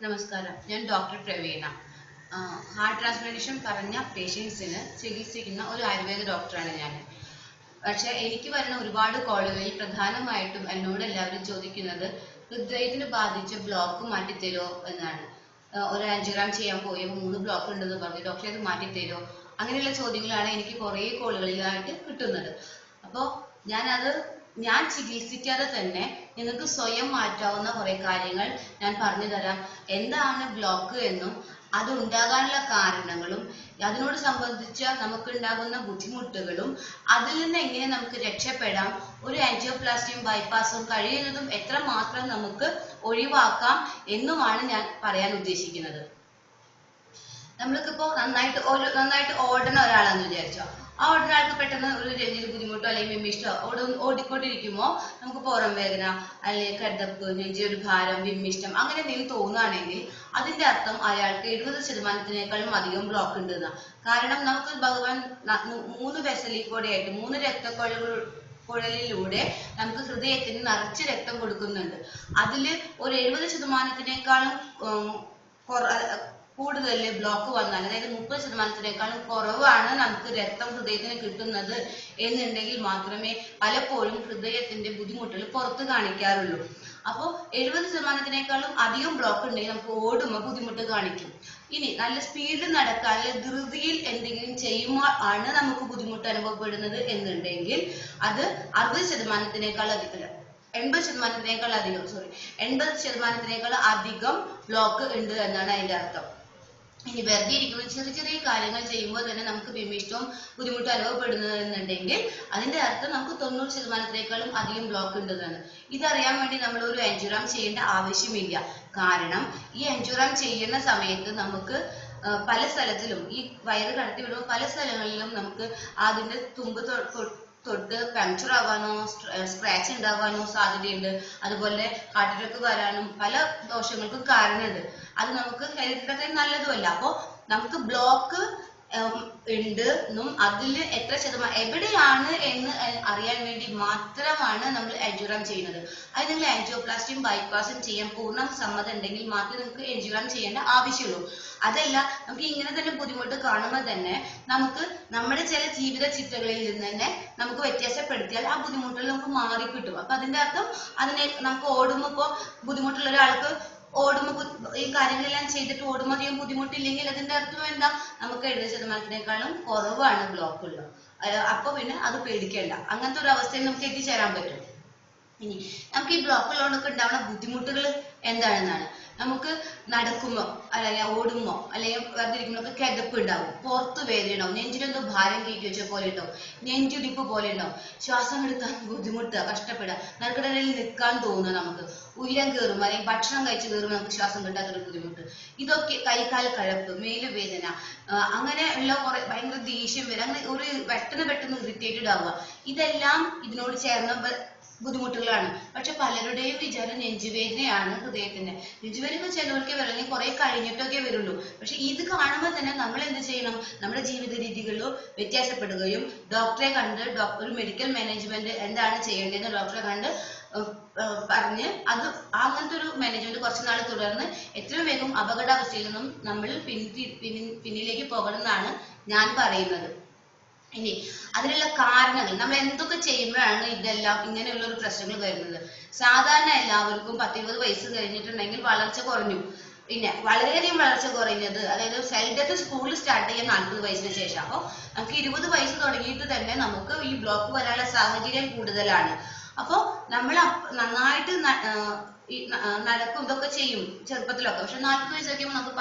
നമസ്കാരം, ഞാൻ doctor Praveena. Heart transplantation പറഞ്ഞ പേഷ്യൻസിന് ചികിത്സിക്കുന്ന ഒരു ആയുർവേദ ഡോക്ടറാണ് ഞാൻ. പക്ഷെ എനിക്ക് വരുന്ന ഒരുപാട് കോളുകളിൽ പ്രധാനമായിട്ടും എന്നോട് എല്ലാവരും ചോദിക്കുന്നത് ഹൃദയത്തിന് ബാധിച്ച ബ്ലോക്ക് മാറ്റിത്തരോ എന്നാണ്. ഒരു ആൻജിയോഗ്രാം ചെയ്യാൻ പോയപ്പോൾ 3 ബ്ലോക്ക് ഉണ്ടെന്ന് പറഞ്ഞു, ഡോക്ടറെ അത് മാറ്റിത്തരോ? അങ്ങനെയുള്ള ചോദ്യങ്ങളാണ് എനിക്ക് കുറേ കോളുകളിലായിട്ട് കിട്ടുന്നത്. അപ്പോൾ ഞാൻ ചികിത്സിക്കാതെ തന്നെ നിങ്ങൾക്ക് സ്വയം മാറ്റാവുന്ന കുറെ കാര്യങ്ങൾ ഞാൻ പറഞ്ഞു തരാം. എന്താണ് ബ്ലോക്ക് എന്നും അത് ഉണ്ടാകാനുള്ള കാരണങ്ങളും അതിനോട് സംബന്ധിച്ച നമുക്ക് ഉണ്ടാകുന്ന ബുദ്ധിമുട്ടുകളും അതിൽ നിന്ന് എങ്ങനെ നമുക്ക് രക്ഷപ്പെടാം, ഒരു ആൻജിയോപ്ലാസ്റ്റിയും ബൈപ്പാസും കഴിയുന്നതും എത്രമാത്രം നമുക്ക് ഒഴിവാക്കാം എന്നുമാണ് ഞാൻ പറയാൻ ഉദ്ദേശിക്കുന്നത്. നമ്മൾക്കിപ്പോ നന്നായിട്ട് ഓടുന്ന ഒരാളാന്ന് വിചാരിച്ചോ, ആ ഓടുന്ന ആൾക്ക് പെട്ടെന്ന് ഒരു നെഞ്ചിന് ബുദ്ധിമുട്ടോ അല്ലെങ്കിൽ വിമ്മിഷ്ടോ ഓടിക്കൊണ്ടിരിക്കുമ്പോൾ നമുക്ക് പുറം വേദന അല്ലെങ്കിൽ കിതപ്പ്, നെഞ്ചിലൊരു ഭാരം, വിമ്മിഷ്ടം അങ്ങനെ എന്തെങ്കിലും തോന്നുകയാണെങ്കിൽ അതിന്റെ അർത്ഥം അയാൾക്ക് 70%-നേക്കാളും അധികം ബ്ലോക്ക് ഉണ്ട് എന്നാ. കാരണം നമുക്ക് ഭഗവാൻ 3 വെസലിൽ കൂടെയായിട്ട് 3 കുഴലിലൂടെ നമുക്ക് ഹൃദയത്തിന് നിറച്ച് രക്തം കൊടുക്കുന്നുണ്ട്. അതിൽ ഒരു 70%-നേക്കാളും കൂടുതൽ ബ്ലോക്ക് വന്നാൽ, അതായത് 30%-നേക്കാളും കുറവാണ് നമുക്ക് രക്തം ഹൃദയത്തിന് കിട്ടുന്നത് എന്നുണ്ടെങ്കിൽ മാത്രമേ പലപ്പോഴും ഹൃദയത്തിന്റെ ബുദ്ധിമുട്ടുകൾ പുറത്ത് കാണിക്കാറുള്ളൂ. അപ്പോൾ 70%-നേക്കാളും അധികം ബ്ലോക്ക് ഉണ്ടെങ്കിൽ നമുക്ക് ഓടുമ്പോൾ ബുദ്ധിമുട്ട് കാണിക്കും. ഇനി നല്ല സ്പീഡിൽ നടക്കാൻ അല്ലെങ്കിൽ ധൃതിയിൽ എന്തെങ്കിലും ചെയ്യുമ്പോൾ ആണ് നമുക്ക് ബുദ്ധിമുട്ട് അനുഭവപ്പെടുന്നത് എന്നുണ്ടെങ്കിൽ അത് 60%-നേക്കാൾ അധികം 80%-നേക്കാൾ അധികം ബ്ലോക്ക് ഉണ്ട് എന്നാണ് അതിന്റെ അർത്ഥം. ഇനി വെറുതെ ഇരിക്കുമ്പോൾ ചെറിയ ചെറിയ കാര്യങ്ങൾ ചെയ്യുമ്പോൾ തന്നെ നമുക്ക് വിമ്മിഷ്ടവും ബുദ്ധിമുട്ടും അനുഭവപ്പെടുന്നതെന്നുണ്ടെങ്കിൽ അതിന്റെ അർത്ഥം നമുക്ക് 90%-നേക്കാളും അധികം ബ്ലോക്ക് ഉണ്ടെന്നാണ്. ഇതറിയാൻ വേണ്ടി നമ്മൾ ഒരു ആൻജിയോഗ്രാം ചെയ്യേണ്ട ആവശ്യമില്ല. കാരണം ഈ ആൻജിയോഗ്രാം ചെയ്യുന്ന സമയത്ത് നമുക്ക് പല സ്ഥലത്തിലും ഈ വയറ് കടത്തി വിടുമ്പോൾ പല സ്ഥലങ്ങളിലും നമുക്ക് അതിന്റെ തുമ്പ് തൊട്ട് പങ്ക്ചർ ആവാനോ സ്ക്രാച്ച് ഉണ്ടാവാനോ സാധ്യതയുണ്ട്. അതുപോലെ ഹാർട്ട് അറ്റാക്ക് വരാനും പല ദോഷങ്ങൾക്കും കാരണമുണ്ട്. അത് നമുക്ക് ഹെൽത്തിന് നല്ലതുമല്ല. അപ്പോൾ നമുക്ക് ബ്ലോക്ക് ഉണ്ട് എന്നും അതിൽ എത്ര ശതമാനം എവിടെയാണ് എന്ന് അറിയാൻ വേണ്ടി മാത്രമാണ് നമ്മൾ ആൻജിയോഗ്രാം ചെയ്യുന്നത്. അത് നിങ്ങൾ ആൻജിയോപ്ലാസ്റ്റിയും ബൈപ്പാസും ചെയ്യാൻ പൂർണ്ണ സമ്മതം ഉണ്ടെങ്കിൽ മാത്രമേ നിങ്ങൾക്ക് ആൻജിയോഗ്രാം ചെയ്യേണ്ട ആവശ്യമുള്ളൂ. അതല്ല, നമുക്ക് ഇങ്ങനെ തന്നെ ബുദ്ധിമുട്ട് കാണുമ്പോൾ തന്നെ നമുക്ക് നമ്മുടെ ചില ജീവിത ചിട്ടകളിൽ നിന്ന് തന്നെ നമുക്ക് വ്യത്യാസപ്പെടുത്തിയാൽ ആ ബുദ്ധിമുട്ടുകൾ നമുക്ക് മാറിക്കിട്ടും. അപ്പൊ അതിന്റെ അർത്ഥം നമുക്ക് ഓടുമ്പോൾ ഇപ്പോൾ ബുദ്ധിമുട്ടുള്ള ഒരാൾക്ക് ഓടുമ്പോൾ ഈ കാര്യങ്ങളെല്ലാം ചെയ്തിട്ട് ഓടുമ്പോൾ അധികം ബുദ്ധിമുട്ടില്ലെങ്കിൽ അതിന്റെ അർത്ഥം എന്താ, നമുക്ക് 70%-നേക്കാളും കുറവാണ് ബ്ലോക്ക് ഉള്ളത്. അപ്പൊ പിന്നെ അത് പേടിക്കേണ്ട, അങ്ങനത്തെ ഒരു അവസ്ഥയിൽ നമുക്ക് എത്തിച്ചേരാൻ പറ്റും. ഇനി നമുക്ക് ഈ ബ്ലോക്ക് ഉള്ളതുകൊണ്ടൊക്കെ ഉണ്ടാവുന്ന ബുദ്ധിമുട്ടുകൾ എന്താണെന്നാണ്. നമുക്ക് നടക്കുമ്പോ അല്ലെങ്കിൽ ഓടുമ്പോ അല്ലെങ്കിൽ വെറുതെ ഇരിക്കുമ്പോഴൊക്കെ കിതപ്പ് ഉണ്ടാവും, പുറത്ത് വേദന ഉണ്ടാവും, നെഞ്ചിലെന്തോ ഭാരം കയറ്റി വെച്ച പോലെ ഉണ്ടാവും, നെഞ്ചുടിപ്പ് പോലെ ഉണ്ടാവും, ശ്വാസം എടുക്കാൻ ബുദ്ധിമുട്ടുക, കഷ്ടപ്പെടുക, നടുക്കടലിൽ നിൽക്കാൻ തോന്നുക, നമുക്ക് ഉയരം കയറുമ്പോൾ അല്ലെങ്കിൽ ഭക്ഷണം കഴിച്ച് കയറുമ്പോൾ നമുക്ക് ശ്വാസം കിട്ടാത്തൊരു ബുദ്ധിമുട്ട്, ഇതൊക്കെ കൈകാൽ കഴപ്പ്, മേലുവേദന, അങ്ങനെയുള്ള കുറെ ഭയങ്കര ദേഷ്യം വരെ, അങ്ങനെ ഒരു പെട്ടെന്ന് ഇറിറ്റേറ്റഡ് ആവുക, ഇതെല്ലാം ഇതിനോട് ചേർന്ന ബുദ്ധിമുട്ടുകളാണ്. പക്ഷെ പലരുടെയും വിചാരം നെഞ്ചുവേദനയാണ് ഹൃദയത്തിന്റെ. നെഞ്ചുവേദന ചിലവർക്ക് വരണമെങ്കിൽ കുറെ കഴിഞ്ഞിട്ടൊക്കെ വരുള്ളൂ. പക്ഷെ ഇത് കാണുമ്പോൾ തന്നെ നമ്മൾ എന്ത് ചെയ്യണം, നമ്മുടെ ജീവിത രീതികളിലോ വ്യത്യാസപ്പെടുകയും ഡോക്ടറെ കണ്ട് ഒരു മെഡിക്കൽ മാനേജ്മെന്റ് എന്താണ് ചെയ്യേണ്ടതെന്ന് ഡോക്ടറെ കണ്ട് പറഞ്ഞ് അങ്ങനത്തെ ഒരു മാനേജ്മെന്റ് കുറച്ചുനാൾ തുടർന്ന് എത്രയും വേഗം അപകടാവസ്ഥയിൽ നിന്നും നമ്മൾ പിന്നിലേക്ക് പോകണം എന്നാണ് ഞാൻ പറയുന്നത്. ഇനി അതിനുള്ള കാരണങ്ങൾ, നമ്മൾ എന്തൊക്കെ ചെയ്യുമ്പോഴാണ് ഇതെല്ലാം ഇങ്ങനെയുള്ള ഒരു പ്രശ്നങ്ങൾ വരുന്നത്. സാധാരണ എല്ലാവർക്കും 10-20 വയസ്സ് കഴിഞ്ഞിട്ടുണ്ടെങ്കിൽ വളർച്ച കുറഞ്ഞു. പിന്നെ വളരെയധികം വളർച്ച കുറഞ്ഞത്, അതായത് സെൽ ഡെത്ത് സ്കൂളിൽ സ്റ്റാർട്ട് ചെയ്യാൻ 40 വയസ്സിന് ശേഷം. അപ്പോൾ നമുക്ക് 20 വയസ്സ് തുടങ്ങിയിട്ട് തന്നെ നമുക്ക് ഈ ബ്ലോക്ക് വരാനുള്ള സാഹചര്യം കൂടുതലാണ്. അപ്പോൾ നമ്മൾ നന്നായിട്ട് നടക്കും, ഇതൊക്കെ ചെയ്യും ചെറുപ്പത്തിലൊക്കെ. പക്ഷെ 40 വയസ്സൊക്കെ നമുക്ക്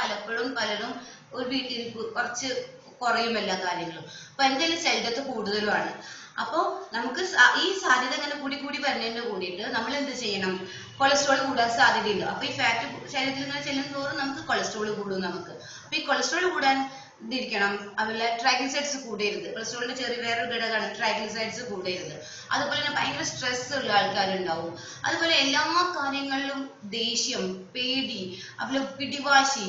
പലരും ഒരു വീട്ടിൽ കുറച്ച് കുറയും എല്ലാ കാര്യങ്ങളും. അപ്പൊ എന്തായാലും സെൽ ഡെത്ത് കൂടുതലുമാണ്. അപ്പോൾ നമുക്ക് ഈ സാധ്യത ഇങ്ങനെ കൂടി വരുന്നതിന് കൂടിയിട്ട് നമ്മൾ എന്ത് ചെയ്യണം, കൊളസ്ട്രോൾ കൂടാൻ സാധ്യതയുണ്ട്. അപ്പൊ ഈ ഫാറ്റ് ശരീരത്തിൽ ഇങ്ങനെ ചെല്ലും തോറും നമുക്ക് കൊളസ്ട്രോൾ കൂടും. അപ്പൊ ഈ കൊളസ്ട്രോൾ കൂടാൻ ഇരിക്കണം. അതുപോലെ ട്രൈഗ്ലിസൈഡ്സ് കൂടരുത്. കൊളസ്ട്രോളിന്റെ വേറൊരു ഘടകമാണ് ട്രൈഗ്ലിസൈഡ്സ് കൂടരുത്. അതുപോലെ തന്നെ ഭയങ്കര സ്ട്രെസ് ഉള്ള ആൾക്കാരുണ്ടാവും. അതുപോലെ എല്ലാ കാര്യങ്ങളിലും ദേഷ്യം, പേടി, അതുപോലെ പിടിവാശി,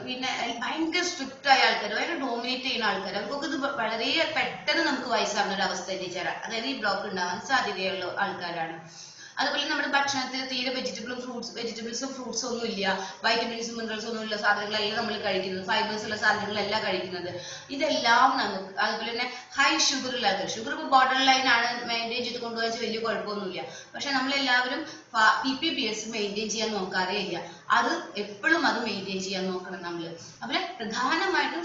പിന്നെ ഭയങ്കര സ്ട്രിക്റ്റ് ആയ ആൾക്കാർ, ഭയങ്കര ഡോമിനേറ്റ് ചെയ്യുന്ന ആൾക്കാർ, അവർക്കൊക്കെ ഇത് വളരെ പെട്ടെന്ന് നമുക്ക് വയസ്സാകുന്ന ഒരു അവസ്ഥ എത്തിച്ചേരാം. അതായത് ഈ ബ്ലോക്ക് ഉണ്ടാകാൻ സാധ്യതയുള്ള ആൾക്കാരാണ്. അതുപോലെ നമ്മുടെ ഭക്ഷണത്തിൽ തീരെ വെജിറ്റബിൾസും ഫ്രൂട്ട്സും ഒന്നും ഇല്ല, വൈറ്റമിൻസും മിനറൽസും ഒന്നും ഇല്ല സാധനങ്ങളെല്ലാം നമ്മൾ കഴിക്കുന്നത്, ഫൈബേഴ്സ് ഉള്ള സാധനങ്ങളല്ല കഴിക്കുന്നത്. ഇതെല്ലാം നമുക്ക് അതുപോലെ തന്നെ ഹൈ ഷുഗർ ഉള്ള ഷുഗർ ഇപ്പോൾ ബോർഡർ ലൈൻ ആണ് മെയിൻറ്റെയിൻ ചെയ്ത് കൊണ്ടുപോകാൻ വലിയ കുഴപ്പമൊന്നുമില്ല. പക്ഷെ നമ്മളെല്ലാവരും PPBS മെയിൻറ്റെയിൻ ചെയ്യാൻ നോക്കാറേ ഇല്ല. അത് എപ്പോഴും അത് മെയിൻറ്റെയിൻ ചെയ്യാൻ നോക്കണം നമ്മൾ. അതുപോലെ പ്രധാനമായിട്ടും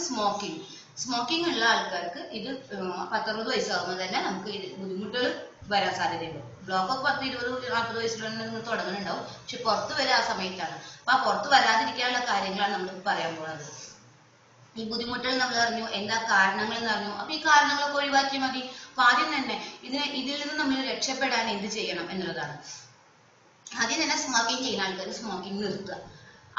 സ്മോക്കിംഗ് ഉള്ള ആൾക്കാർക്ക് ഇത് 10-60 വയസ്സാകുമ്പോൾ തന്നെ നമുക്ക് ബുദ്ധിമുട്ടുകൾ വരാൻ സാധ്യതയുണ്ട്. ബ്ലോക്ക് ഒക്കെ 10-20-40 വയസ്സിലുള്ള തുടങ്ങുന്നുണ്ടാവും. പക്ഷെ പുറത്ത് വരെ ആ സമയത്താണ്. അപ്പൊ ആ പുറത്ത് വരാതിരിക്കാനുള്ള കാര്യങ്ങളാണ് നമ്മൾ പറയാൻ പോകുന്നത്. ഈ ബുദ്ധിമുട്ടുകൾ നമ്മൾ അറിഞ്ഞു, എന്താ കാരണങ്ങൾ എന്ന് അറിഞ്ഞു. അപ്പൊ ഈ കാരണങ്ങളൊക്കെ ഒഴിവാക്കിയാൽ മതി. അപ്പൊ ആദ്യം തന്നെ ഇതിൽ നിന്ന് നമ്മൾ രക്ഷപ്പെടാൻ എന്ത് ചെയ്യണം എന്നുള്ളതാണ്. ആദ്യം തന്നെ സ്മോക്കിംഗ് ചെയ്യുന്ന ആൾക്കാർ സ്മോക്കിംഗ് നിർത്തുക.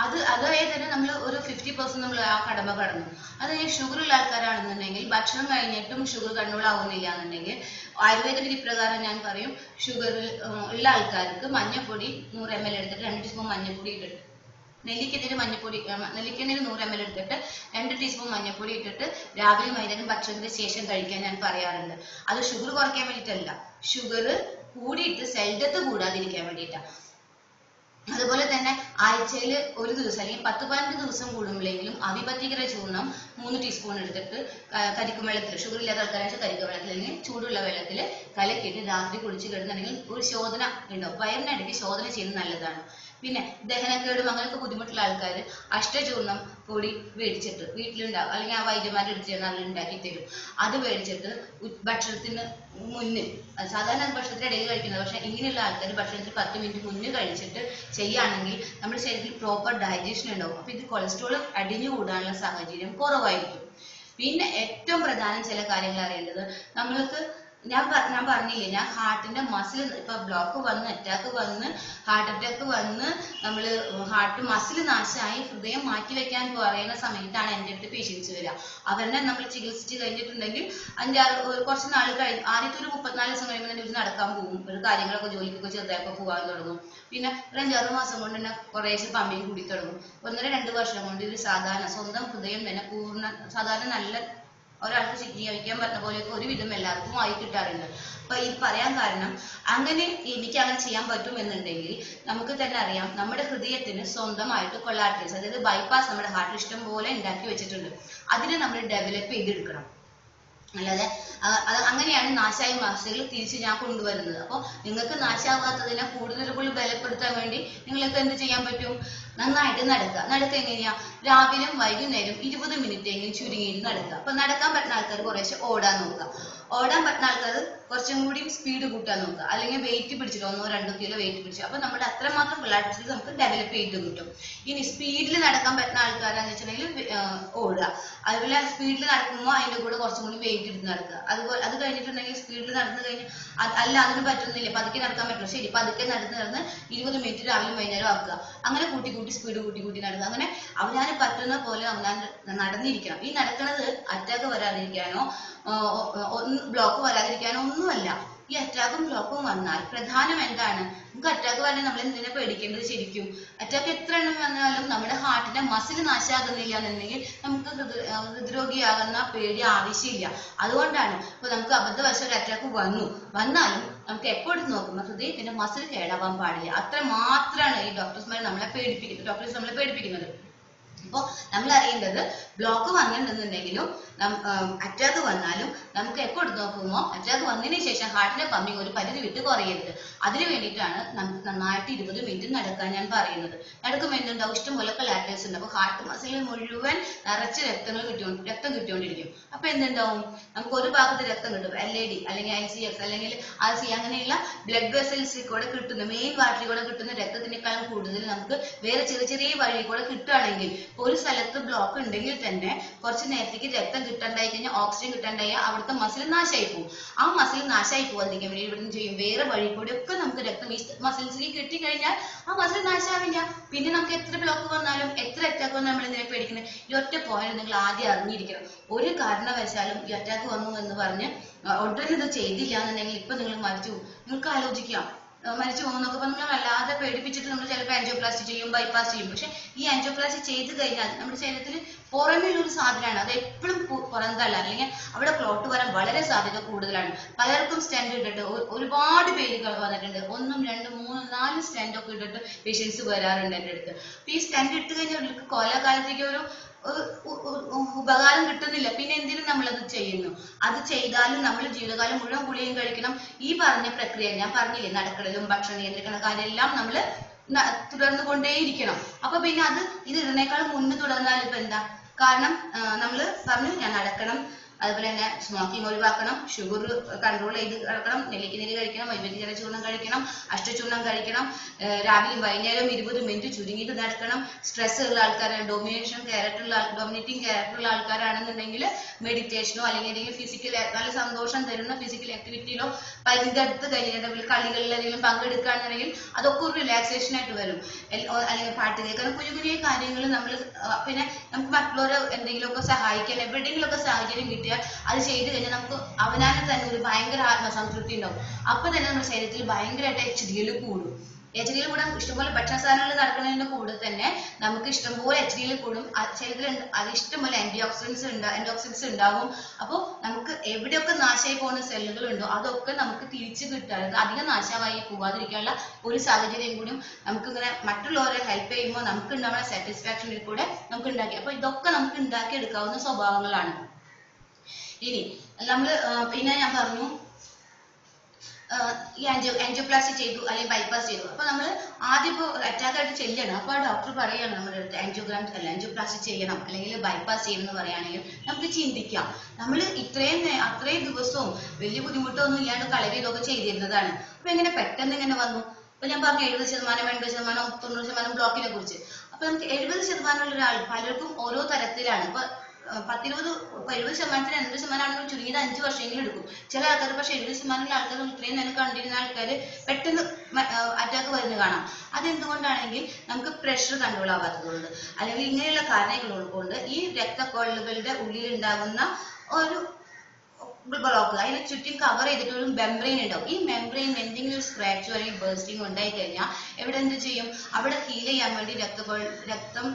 അതായത് തന്നെ നമ്മൾ ഒരു 50% നമ്മൾ ആ കടമ കടന്നു. അത് ഷുഗർ ഉള്ള ആൾക്കാരാണെന്നുണ്ടെങ്കിൽ ഭക്ഷണം കഴിഞ്ഞിട്ടും ഷുഗർ കൺട്രോൾ ആവുന്നില്ല എന്നുണ്ടെങ്കിൽ ആയുർവേദ വിധി പ്രകാരം ഞാൻ പറയും, ഷുഗർ ഉള്ള ആൾക്കാർക്ക് മഞ്ഞപ്പൊടി 100 ml എടുത്തിട്ട് 2 ടീസ്പൂൺ മഞ്ഞപ്പൊടി ഇട്ടിട്ട്, നെല്ലിക്കെണ്ണയിൽ 100 ml എടുത്തിട്ട് 2 ടീസ്പൂൺ മഞ്ഞപ്പൊടി ഇട്ടിട്ട് രാവിലെ വൈകുന്നേരം ഭക്ഷണത്തിന് ശേഷം കഴിക്കാൻ ഞാൻ പറയാറുണ്ട്. അത് ഷുഗർ കുറയ്ക്കാൻ വേണ്ടിയിട്ടല്ല, ഷുഗർ കൂടിയിട്ട് സെൽ ഡെത്ത് കൂടാതിരിക്കാൻ വേണ്ടിയിട്ടാണ്. അതുപോലെ തന്നെ ആഴ്ചയിൽ ഒരു ദിവസം അല്ലെങ്കിൽ 10-15 ദിവസം കൂടുമ്പോഴെങ്കിലും അവിപത്തികര ചൂർണം 3 ടീസ്പൂൺ എടുത്തിട്ട് കരിക്കും വെള്ളത്തിൽ, ഷുഗർ ഇല്ലാത്ത ആൾക്കാരാണെങ്കിൽ കരിക്കും വെള്ളത്തിൽ അല്ലെങ്കിൽ ചൂടുള്ള വെള്ളത്തിൽ കലക്കിയിട്ട് രാത്രി കുടിച്ച് കിടന്നുണ്ടെങ്കിൽ ഒരു ശോധന ഉണ്ടാവും. വയറിനിടയ്ക്ക് ശോധന ചെയ്യുന്നത് നല്ലതാണ്. പിന്നെ ദഹനക്കേടും അങ്ങനെയൊക്കെ ബുദ്ധിമുട്ടുള്ള ആൾക്കാർ അഷ്ടചൂർണം പൊടി മേടിച്ചിട്ട് വീട്ടിലുണ്ടാവും, അല്ലെങ്കിൽ ആ വൈദ്യന്മാരുടെ അടുത്ത് നല്ല ഉണ്ടാക്കി തരും. അത് മേടിച്ചിട്ട് ഭക്ഷണത്തിന് മുന്നിൽ, സാധാരണ ഭക്ഷണത്തിന്റെ ഇടയിൽ കഴിക്കുന്നത്, പക്ഷെ ഇങ്ങനെയുള്ള ആൾക്കാർ ഭക്ഷണത്തിന് 10 മിനിറ്റ് മുന്നേ കഴിച്ചിട്ട് ചെയ്യുകയാണെങ്കിൽ നമ്മുടെ ശരീരത്തിൽ പ്രോപ്പർ ഡൈജഷൻ ഉണ്ടാവും. അപ്പൊ ഇത് കൊളസ്ട്രോൾ അടിഞ്ഞു കൂടാനുള്ള സാഹചര്യം കുറവായിരിക്കും. പിന്നെ ഏറ്റവും പ്രധാനം ചില കാര്യങ്ങൾ അറിയേണ്ടത്, നമ്മൾക്ക് ഞാൻ പറഞ്ഞില്ലേ, ഞാൻ ഹാർട്ടിന്റെ മസിൽ ഇപ്പൊ ബ്ലോക്ക് വന്ന് അറ്റാക്ക് വന്ന് ഹാർട്ട് അറ്റാക്ക് വന്ന് നമ്മള് ഹാർട്ട് മസിൽ നാശമായി ഹൃദയം മാറ്റി വെക്കാൻ പറയുന്ന സമയത്താണ് എൻ്റെ അടുത്ത് പേഷ്യൻസ് വരിക. അവരെ നമ്മൾ ചികിത്സിച്ച് കഴിഞ്ഞിട്ടുണ്ടെങ്കിൽ 5-6 കുറച്ച് നാൾ കഴിഞ്ഞ് ആദ്യത്തെ ഒരു 34 ദിവസം കഴിയുമ്പോൾ തന്നെ ഇവർ നടക്കാൻ പോകും, ഒരു കാര്യങ്ങളൊക്കെ ജോലിക്കൊക്കെ ചെറുതായൊക്കെ പോകാൻ തുടങ്ങും. പിന്നെ ഒരു 5-6 മാസം കൊണ്ട് തന്നെ കുറേശ്ശെ പമ്പിങ് കൂടി തുടങ്ങും. 1-2 വർഷം കൊണ്ട് ഇവർ സാധാരണ സ്വന്തം ഹൃദയം തന്നെ സാധാരണ നല്ല ഒരാൾക്ക് ജീവിക്കാൻ പറ്റുന്ന പോലെയൊക്കെ ഒരുവിധം എല്ലാവർക്കും ആയി കിട്ടാറുണ്ട്. അപ്പൊ ഈ പറയാൻ കാരണം, അങ്ങനെ എനിക്ക് അങ്ങനെ ചെയ്യാൻ പറ്റുമെന്നുണ്ടെങ്കിൽ നമുക്ക് തന്നെ അറിയാം, നമ്മുടെ ഹൃദയത്തിന് സ്വന്തമായിട്ട് കൊളാട്രൽസ്, അതായത് ബൈപ്പാസ് നമ്മുടെ ഹാർട്ടിൽ ഇഷ്ടം പോലെ ഉണ്ടാക്കി വെച്ചിട്ടുണ്ട്. അതിനെ നമ്മൾ ഡെവലപ്പ് ചെയ്തെടുക്കണം. അല്ലാതെ അങ്ങനെയാണ് നാശായ മസിലുകൾ തിരിച്ച് ഞാൻ കൊണ്ടുവരുന്നത്. അപ്പോൾ നിങ്ങൾക്ക് നാശാവാത്തതിനെ കൂടുതൽ ബലപ്പെടുത്താൻ വേണ്ടി നിങ്ങൾക്ക് എന്ത് ചെയ്യാൻ പറ്റും? നന്നായിട്ട് നടക്കുക എങ്ങനെയാ? രാവിലെയും വൈകുന്നേരം 20 മിനിറ്റ് എങ്കിലും ചുരുങ്ങിയിട്ട് നടക്കുക. അപ്പൊ നടക്കാൻ പറ്റുന്ന ആൾക്കാർ കുറേശ്ശെ ഓടാൻ നോക്കുക. ഓടാൻ പറ്റുന്ന ആൾക്കാർ കുറച്ചും കൂടി സ്പീഡ് കൂട്ടാൻ നോക്കുക, അല്ലെങ്കിൽ വെയിറ്റ് പിടിച്ചിട്ട് 1-2 കിലോ വെയിറ്റ് പിടിച്ചു. അപ്പൊ നമ്മുടെ അത്രമാത്രം പിള്ളേർ നമുക്ക് ഡെവലപ്പ് ചെയ്ത് കിട്ടും. ഇനി സ്പീഡിൽ നടക്കാൻ പറ്റുന്ന ആൾക്കാരാന്ന് വെച്ചിട്ടുണ്ടെങ്കിൽ ഓടുക. അതുപോലെ സ്പീഡിൽ നടക്കുമ്പോൾ അതിന്റെ കൂടെ കുറച്ചും കൂടി വെയിറ്റ് എടുത്ത് നടക്കുക. അതുപോലെ അത് കഴിഞ്ഞിട്ടുണ്ടെങ്കിൽ സ്പീഡിൽ നടന്നു കഴിഞ്ഞ് അല്ല അതിന് പറ്റുന്നില്ല, പതുക്കെ നടക്കാൻ പറ്റുള്ളൂ, ശരി പതുക്കെ നടന്ന് 20 മിനിറ്റ് രാവിലെ വൈകുന്നേരം ആക്കുക. അങ്ങനെ കൂട്ടി സ്പീഡ് കൂട്ടി നടക്കുക. അങ്ങനെ അവനാന് പറ്റുന്ന പോലെ അവനാൻ നടന്നിരിക്കണം. ഈ നടക്കുന്നത് അറ്റാക്ക് വരാതിരിക്കാനോ ബ്ലോക്ക് വരാതിരിക്കാനോ ഒന്നുമല്ല. ഈ അറ്റാക്കും ബ്ലോക്കും വന്നാൽ പ്രധാനം എന്താണ്? നമുക്ക് അറ്റാക്ക് വന്നാൽ നമ്മൾ എന്തിനാ പേടിക്കേണ്ടത്? ശരിക്കും അറ്റാക്ക് എത്ര എണ്ണം വന്നാലും നമ്മുടെ ഹാർട്ടിന്റെ മസിൽ നാശാകുന്നില്ല എന്നുണ്ടെങ്കിൽ നമുക്ക് ഹൃദ്രോഗിയാകുന്ന പേടി ആവശ്യമില്ല. അതുകൊണ്ടാണ് ഇപ്പൊ നമുക്ക് അബദ്ധവശ ഒരു അറ്റാക്ക് വന്നാലും നമുക്ക് എപ്പോഴും നോക്കുമ്പോൾ ഹൃദയത്തിന്റെ മസിൽ കേടാവാൻ പാടില്ല. അത്ര മാത്രമാണ് ഈ ഡോക്ടേഴ്സ് നമ്മളെ പേടിപ്പിക്കുന്നത്. അപ്പോൾ നമ്മൾ അറിയേണ്ടത്, ബ്ലോക്ക് വന്നിട്ടുണ്ടെന്നുണ്ടെങ്കിലും അറ്റാക്ക് വന്നാലും നമുക്ക് എപ്പോൾ എടുത്ത് നോക്കുമ്പോൾ അറ്റാക്ക് വന്നതിന് ശേഷം ഹാർട്ടിന്റെ പമ്പിങ് ഒരു പരിധി വിട്ട് കുറയരുത്. അതിന് വേണ്ടിയിട്ടാണ് നന്നായിട്ട് 20 മിനിറ്റ് നടക്കാൻ ഞാൻ പറയുന്നത്. നടക്കുമ്പോൾ എന്തുണ്ടാവും? ഇഷ്ടംപോലെ കൊളാട്രൽസ് ഉണ്ട്. അപ്പോൾ ഹാർട്ട് മസിലിൽ മുഴുവൻ നിറച്ച് രക്തം കിട്ടിക്കൊണ്ടിരിക്കും. അപ്പൊ എന്തുണ്ടാവും? നമുക്ക് ഒരു ഭാഗത്ത് രക്തം കിട്ടും, LAD അല്ലെങ്കിൽ ICX അല്ലെങ്കിൽ RC അങ്ങനെയുള്ള ബ്ലഡ് വെസൽസിൽ കൂടെ കിട്ടുന്ന മെയിൻ വാട്ടറിൽ കൂടെ കിട്ടുന്ന രക്തത്തിനേക്കാളും കൂടുതൽ നമുക്ക് വേറെ ചെറിയ വഴി കൂടെ കിട്ടുകയാണെങ്കിൽ, ഒരു സ്ഥലത്ത് ബ്ലോക്ക് ഉണ്ടെങ്കിൽ തന്നെ കുറച്ച് നേരത്തേക്ക് രക്തം കിട്ടാണ്ടായി കഴിഞ്ഞാൽ, ഓക്സിജൻ കിട്ടാണ്ടായി അവിടുത്തെ മസിൽ നാശമായി പോകും. ആ മസിൽ നാശമായി പോകാതിരിക്കാൻ വേണ്ടി ഇവിടുന്ന് ചെയ്യും വേറെ വഴി കൂടെ ഒക്കെ നമുക്ക് രക്തം ഈ മസിൽസിലേക്ക് കിട്ടിക്കഴിഞ്ഞാൽ ആ മസിൽ നാശാവില്ല. പിന്നെ നമുക്ക് എത്ര ബ്ലോക്ക് വന്നാലും എത്ര അറ്റാക്ക് വന്നാലും നമ്മൾ എന്തിനെ പേടിക്കുന്നത്? ഈ ഒറ്റ പോയിന്റ് നിങ്ങൾ ആദ്യം അറിഞ്ഞിരിക്കണം. ഒരു കാരണവശാലും ഈ അറ്റാക്ക് വന്നു എന്ന് പറഞ്ഞ് ഉടനെ ഇത് ചെയ്തില്ല എന്നുണ്ടെങ്കിൽ ഇപ്പൊ നിങ്ങൾ മരിച്ചു. നിങ്ങൾക്ക് ആലോചിക്കാം, മരിച്ചു പോകുന്നൊക്കെ നമ്മൾ വല്ലാതെ പേടിപ്പിച്ചിട്ട് നമ്മൾ ചിലപ്പോൾ ആൻജിയോപ്ലാസ്റ്റി ചെയ്യും, ബൈപ്പാസ് ചെയ്യും. പക്ഷെ ഈ ആൻജിയോപ്ലാസ്റ്റി ചെയ്ത് കഴിഞ്ഞാൽ നമ്മുടെ ശരീരത്തിൽ പുറമേയുള്ള ഒരു സാധനമാണ്, അത് എപ്പോഴും പുറന്തല്ല, അല്ലെങ്കിൽ അവിടെ ക്ലോട്ട് വരാൻ വളരെ സാധ്യത കൂടുതലാണ്. പലർക്കും സ്റ്റെൻഡ് ഇട്ടിട്ട് ഒരുപാട് പേരുകൾ വന്നിട്ടുണ്ട്. 1, 2, 3, 4 സ്റ്റെൻഡ് ഒക്കെ ഇട്ടിട്ട് പേഷ്യൻസ് വരാറുണ്ട് എൻ്റെ അടുത്ത്. അപ്പൊ ഈ സ്റ്റെൻഡ് ഇട്ട് കഴിഞ്ഞാൽ അവർക്ക് കൊലകാലത്തേക്ക് ഒരു ഉപകാരം കിട്ടുന്നില്ല. പിന്നെ എന്തിനും നമ്മളത് ചെയ്യുന്നു. അത് ചെയ്താലും നമ്മൾ ജീവിതകാലം മുഴുവൻ ഗുളികയും കഴിക്കണം. ഈ പറഞ്ഞ പ്രക്രിയ ഞാൻ പറഞ്ഞില്ലേ, നടക്കലും ഭക്ഷണം നിയന്ത്രിക്കുന്ന കാര്യമെല്ലാം നമ്മൾ തുടർന്നു കൊണ്ടേയിരിക്കണം. അപ്പൊ പിന്നെ ഇത് ഇതിനേക്കാളും മുന്നേ തുടർന്നാൽ ഇപ്പൊ എന്താ? കാരണം നമ്മൾ പറഞ്ഞു ഞാൻ നടക്കണം, അതുപോലെ തന്നെ സ്മോക്കിംഗ് ഒഴിവാക്കണം, ഷുഗർ കൺട്രോൾ ചെയ്ത് കിടക്കണം, നെല്ലിക്ക നീര് കഴിക്കണം, വൈദ്യുതികര ചൂർണം കഴിക്കണം, അഷ്ടചൂർണം കഴിക്കണം, രാവിലെയും വൈകുന്നേരവും 20 മിനിറ്റ് ചുരുങ്ങിയിട്ട് നടക്കണം. സ്ട്രെസ് ഉള്ള ആൾക്കാരാണ്, ഡോമിനേറ്റിംഗ് ക്യാരക്ടറുള്ള ആൾക്കാരാണെന്നുണ്ടെങ്കിൽ മെഡിറ്റേഷനോ അല്ലെങ്കിൽ ഏതെങ്കിലും ഫിസിക്കൽ നല്ല സന്തോഷം തരുന്ന ഫിസിക്കൽ ആക്ടിവിറ്റിയിലോ പങ്കെടുത്ത് കഴിഞ്ഞിട്ടുണ്ടെങ്കിൽ കളികളിൽ ഏതെങ്കിലും പങ്കെടുക്കുകയാണെന്നുണ്ടെങ്കിൽ അതൊക്കെ ഒരു റിലാക്സേഷൻ ആയിട്ട് വരും. അല്ലെങ്കിൽ പാട്ട് കേൾക്കാൻ കുഞ്ഞു കുഞ്ഞു കാര്യങ്ങൾ നമ്മൾ പിന്നെ നമുക്ക് മറ്റുള്ളവരെ എന്തെങ്കിലുമൊക്കെ സഹായിക്കാൻ എവിടെയെങ്കിലുമൊക്കെ സാഹചര്യം കിട്ടിയാൽ അത് ചെയ്ത് കഴിഞ്ഞാൽ നമുക്ക് അവനാനെ തന്നെ ഒരു ഭയങ്കര ആത്മസംതൃപ്തി ഉണ്ടാവും. അപ്പൊ തന്നെ നമ്മുടെ ശരീരത്തിൽ ഭയങ്കരമായിട്ട് HDL കൂടും. HDL കൂടാൻ ഇഷ്ടംപോലെ ഭക്ഷണ സാധനങ്ങൾ നടക്കുന്നതിന്റെ കൂടെ തന്നെ നമുക്ക് ഇഷ്ടംപോലെ HDL കൂടും. ശരീരത്തിൽ അത് ഇഷ്ടംപോലെ ആന്റിഓക്സിഡൻസ് ഉണ്ടാവും. അപ്പോൾ നമുക്ക് എവിടെയൊക്കെ നാശമായി പോകുന്ന സെല്ലുകൾ ഉണ്ടോ അതൊക്കെ നമുക്ക് തിരിച്ചു കിട്ടാൻ, അധികം നാശമായി പോവാതിരിക്കാനുള്ള ഒരു സാഹചര്യം കൂടിയും നമുക്ക് ഇങ്ങനെ മറ്റുള്ളവരെ ഹെൽപ്പ് ചെയ്യുമ്പോൾ നമുക്ക് ഉണ്ടാവുന്ന സാറ്റിസ്ഫാക്ഷനിൽ കൂടെ നമുക്ക് ഉണ്ടാക്കി. അപ്പൊ ഇതൊക്കെ നമുക്ക് ഉണ്ടാക്കി എടുക്കാവുന്ന സ്വഭാവങ്ങളാണ്. ഇനി നമ്മൾ പിന്നെ ഞാൻ പറഞ്ഞു ഈ ആൻജിയോപ്ലാസ്റ്റി ചെയ്തു അല്ലെങ്കിൽ ബൈപ്പാസ് ചെയ്തു. അപ്പൊ നമ്മൾ ആദ്യം ഇപ്പോൾ അറ്റാക്ക് ആയിട്ട് ചെല്ലണം. അപ്പൊ ആ ഡോക്ടർ പറയാണ് നമ്മുടെ അടുത്ത് ആൻജിയോപ്ലാസ്റ്റി ചെയ്യണം അല്ലെങ്കിൽ ബൈപ്പാസ് ചെയ്യണം എന്ന് പറയുകയാണെങ്കിൽ നമുക്ക് ചിന്തിക്കാം, നമ്മൾ അത്രയും ദിവസവും വലിയ ബുദ്ധിമുട്ടൊന്നും ഇല്ലാണ്ട് കളരി ഇതൊക്കെ ചെയ്തിരുന്നതാണ്. അപ്പൊ എങ്ങനെ പെട്ടെന്ന് ഇങ്ങനെ വന്നു? അപ്പൊ ഞാൻ പറഞ്ഞു 70%, 80%, 90% ബ്ലോക്കിനെ കുറിച്ച്. അപ്പൊ നമുക്ക് 70% ഉള്ള ഒരാൾ പലർക്കും ഓരോ തരത്തിലാണ്. ഇപ്പൊ 10-20, 70%, 80% ആണെങ്കിൽ ചുരുങ്ങിയത് 5 വർഷമെങ്കിലും എടുക്കും. ചില ആൾക്കാർ പക്ഷെ 70% ആൾക്കാർ ഇത്രയും നേരം കണ്ടിരുന്ന ആൾക്കാർ പെട്ടെന്ന് അറ്റാക്ക് വരുന്നത് കാണാം. അതെന്തുകൊണ്ടാണെങ്കിൽ നമുക്ക് പ്രഷർ കൺട്രോൾ ആവാത്തതുകൊണ്ട് അല്ലെങ്കിൽ ഇങ്ങനെയുള്ള കാരണങ്ങൾ കൊണ്ട് ഈ രക്തക്കൊഴലുകളുടെ ഉള്ളിൽ ഉണ്ടാകുന്ന ഒരു ബ്ലോക്ക്, അതിനെ ചുറ്റും കവർ ചെയ്തിട്ട് ഒരു മെംബ്രെയിൻ ഉണ്ടാവും. ഈ മെംബ്രെയിൻ എന്തെങ്കിലും ഒരു സ്ക്രാച്ചോ അല്ലെങ്കിൽ ബേസ്റ്റിംഗ് ഉണ്ടായി കഴിഞ്ഞാൽ എവിടെ എന്ത് ചെയ്യും? അവിടെ ഹീൽ ചെയ്യാൻ വേണ്ടി രക്തം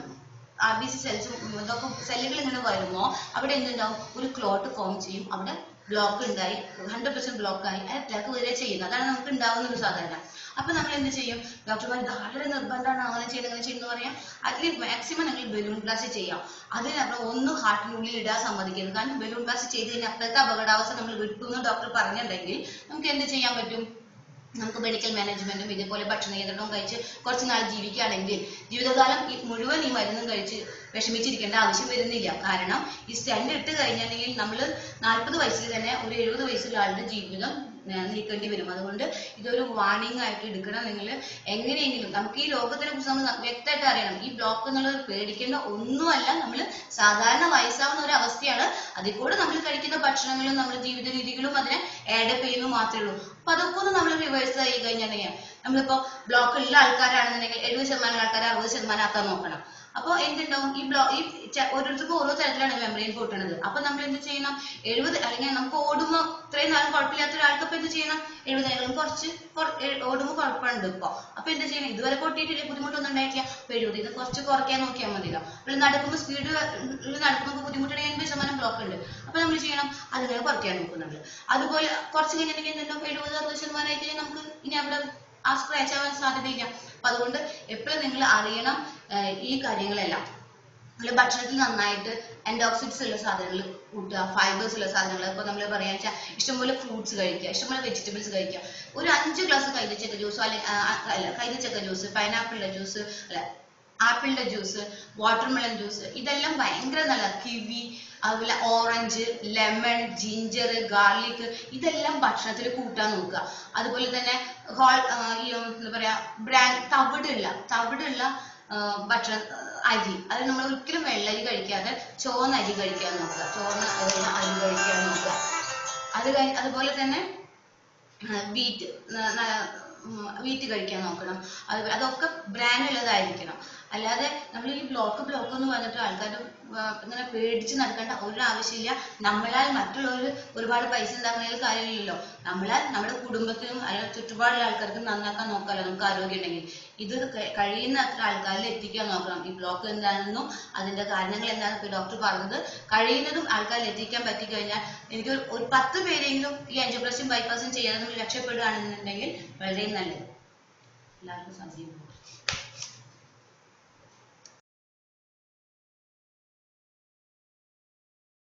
RBC സെൽസും ഇതൊക്കെ സെല്ലുകൾ ഇങ്ങനെ വരുമ്പോൾ അവിടെ എന്തുണ്ടാവും? ഒരു ക്ലോട്ട് ഫോം ചെയ്യും. അവിടെ ബ്ലോക്ക് ഉണ്ടായി 100% ബ്ലോക്കായി അറ്റാക്ക് വരെ ചെയ്യുന്നത്. അതാണ് നമുക്ക് ഉണ്ടാവുന്ന ഒരു സാധാരണ. അപ്പൊ നമ്മൾ എന്ത് ചെയ്യും? ഡോക്ടർമാർ വളരെ നിർബന്ധമാണ് അങ്ങനെ ചെയ്യുന്നത് പറയാം. അതിൽ മാക്സിമം നിങ്ങൾ ബലൂൺ പ്ലാസ്റ്റി ചെയ്യാം. അതിനപ്പുറം ഒന്നും ഹാർട്ടിനുള്ളിൽ ഇടാൻ സമ്മതിക്കരുത്. കാരണം ബലൂൺ പ്ലാസ്റ്റി ചെയ്ത് കഴിഞ്ഞാൽ അപ്പോഴത്തെ അപകടാവസ്ഥ നമ്മൾ വിട്ടുമെന്ന് ഡോക്ടർ പറഞ്ഞിട്ടുണ്ടെങ്കിൽ നമുക്ക് എന്ത് ചെയ്യാൻ പറ്റും? നമുക്ക് മെഡിക്കൽ മാനേജ്മെന്റും ഇതേപോലെ ഭക്ഷണ നിയന്ത്രണവും കഴിച്ച് കുറച്ച് നാൾ ജീവിക്കുകയാണെങ്കിൽ ജീവിതകാലം മുഴുവൻ ഈ മരുന്നും കഴിച്ച് വിഷമിച്ചിരിക്കേണ്ട ആവശ്യം വരുന്നില്ല. കാരണം ഈ സ്റ്റെൻഡ് ഇട്ട് കഴിഞ്ഞിട്ടുണ്ടെങ്കിൽ നമ്മൾ 40 വയസ്സിൽ തന്നെ ഒരു 70 വയസ്സുള്ള ആളുടെ ജീവിതം നീക്കേണ്ടി വരും. അതുകൊണ്ട് ഇതൊരു വാർണിംഗ് ആയിട്ട് എടുക്കണം. നിങ്ങൾ എങ്ങനെയെങ്കിലും നമുക്ക് ഈ രോഗത്തിനെ കുറിച്ച് നമ്മൾ വ്യക്തമായിട്ട് അറിയണം. ഈ ബ്ലോക്ക് എന്നുള്ളത് പേടിക്കേണ്ട ഒന്നുമല്ല, നമ്മൾ സാധാരണ വയസ്സാവുന്ന ഒരു അവസ്ഥയാണ്. അതിൽ കൂടെ നമ്മൾ കഴിക്കുന്ന ഭക്ഷണങ്ങളും നമ്മുടെ ജീവിത രീതികളും അതിനെ ആഡപ്പ് ചെയ്യുന്നു മാത്രമേ ഉള്ളൂ. അപ്പൊ അതൊക്കെ ഒന്ന് നമ്മൾ റിവേഴ്സ് ആയി കഴിഞ്ഞിട്ടുണ്ടെങ്കിൽ നമ്മളിപ്പോ ബ്ലോക്ക് ഉള്ള ആൾക്കാരാണെന്നുണ്ടെങ്കിൽ 70% ആൾക്കാർ 60% ആക്കാൻ നോക്കണം. അപ്പൊ എന്തുണ്ടാവും? ഈ ഓരോരുത്തർക്കും ഓരോ തരത്തിലാണ് മെമ്പറൈൻ പൊട്ടുന്നത്. അപ്പൊ നമ്മൾ എന്ത് ചെയ്യണം? 70 അല്ലെങ്കിൽ നമുക്ക് ഓടുമ്പോ ഇത്രയും നാളും കുഴപ്പമില്ലാത്ത ഒരാൾക്ക് അപ്പൊ എന്ത് ചെയ്യണം? 70 കുറച്ച് ഓടുമ്പോൾ കുഴപ്പമുണ്ട് ഇപ്പൊ. അപ്പൊ എന്ത് ചെയ്യണം? ഇതുവരെ പൊട്ടിയിട്ടില്ല, ബുദ്ധിമുട്ടൊന്നും ഉണ്ടായിട്ടില്ല. അപ്പൊ 70 കുറച്ച് കുറയ്ക്കാൻ നോക്കിയാൽ മതിയല്ലോ. അപ്പോൾ നടക്കുമ്പോൾ നടക്കുമ്പോൾ ബുദ്ധിമുട്ടുണ്ടെങ്കിൽ 80% ബ്ലോക്ക് ഉണ്ട്. അപ്പൊ നമ്മൾ ചെയ്യണം? അതിങ്ങനെ കുറയ്ക്കാൻ നോക്കുന്നുണ്ട്. അതുപോലെ കുറച്ച് കഴിഞ്ഞിട്ടുണ്ടെങ്കിൽ എന്തുണ്ടാവും? 70-60% ആയി കഴിഞ്ഞാൽ നമുക്ക് ഇനി അവിടെ ആ സ്ക്രാച്ച് ആവാൻ സാധ്യതയില്ല. അപ്പൊ അതുകൊണ്ട് എപ്പോഴും നിങ്ങൾ അറിയണം ഈ കാര്യങ്ങളെല്ലാം. ഭക്ഷണത്തിൽ നന്നായിട്ട് ആന്റിഓക്സിഡൻസ് ഉള്ള സാധനങ്ങൾ കൂട്ടുക, ഫൈബേഴ്സ് ഉള്ള സാധനങ്ങൾ. ഇപ്പൊ നമ്മൾ പറയാന്ന് വെച്ചാൽ ഇഷ്ടംപോലെ ഫ്രൂട്ട്സ് കഴിക്കുക, ഇഷ്ടംപോലെ വെജിറ്റബിൾസ് കഴിക്കുക. ഒരു 5 ഗ്ലാസ് കൈതച്ചക്ക ജ്യൂസോ അല്ലെങ്കിൽ കൈതച്ചക്ക ജ്യൂസ്, പൈനാപ്പിളിന്റെ ജ്യൂസ്, ആപ്പിളിന്റെ ജ്യൂസ്, വാട്ടർമെലൺ ജ്യൂസ്, ഇതെല്ലാം ഭയങ്കര നല്ല. കിവി, അതുപോലെ ഓറഞ്ച്, ലെമൺ, ജിഞ്ചർ, ഗാർലിക്, ഇതെല്ലാം ഭക്ഷണത്തിൽ കൂട്ടാൻ നോക്കുക. അതുപോലെ തന്നെ എന്താ പറയാ തവിടുള്ള ഭക്ഷണ അരി, അത് നമ്മൾ ഒരിക്കലും വെള്ളരി കഴിക്കാതെ ചുവന്ന അരി കഴിക്കാൻ നോക്കുക. ചുവന്ന അരി കഴിക്കാൻ നോക്കുക. അതുപോലെ തന്നെ വീറ്റ് കഴിക്കാൻ നോക്കണം. അതൊക്കെ ബ്രാൻഡ് ഉള്ളതായിരിക്കണം. അല്ലാതെ നമ്മൾ ഈ ബ്ലോക്ക് എന്ന് പറഞ്ഞിട്ട് ആൾക്കാർ ഇങ്ങനെ പേടിച്ച് നടക്കേണ്ട ഒരു ആവശ്യമില്ല. നമ്മളാൽ മറ്റുള്ളവർ ഒരുപാട് പൈസ ഉണ്ടാക്കുന്നതിൽ കാര്യമില്ലല്ലോ. നമ്മളാൽ നമ്മുടെ കുടുംബത്തിനും അല്ലെങ്കിൽ ചുറ്റുപാടുള്ള ആൾക്കാർക്കും നന്നാക്കാൻ നോക്കാമല്ലോ നമുക്ക് ആരോഗ്യം ഉണ്ടെങ്കിൽ. ഇത് കഴിയുന്ന അത്ര ആൾക്കാരിൽ എത്തിക്കാൻ നോക്കണം. ഈ ബ്ലോക്ക് എന്താണെന്നും അതിന്റെ കാരണങ്ങൾ എന്താണെന്നും ഡോക്ടർ പറഞ്ഞത് കഴിയുന്നതും ആൾക്കാരിൽ എത്തിക്കാൻ പറ്റിക്കഴിഞ്ഞാൽ എനിക്ക് ഒരു 10 പേരെങ്കിലും ഈ ആൻജിയോപ്ലാസ്റ്റിയും ബൈപ്പാസും ചെയ്യാനും രക്ഷപ്പെടുകയാണെന്നുണ്ടെങ്കിൽ വളരെ നല്ലത്. എല്ലാവർക്കും സമയം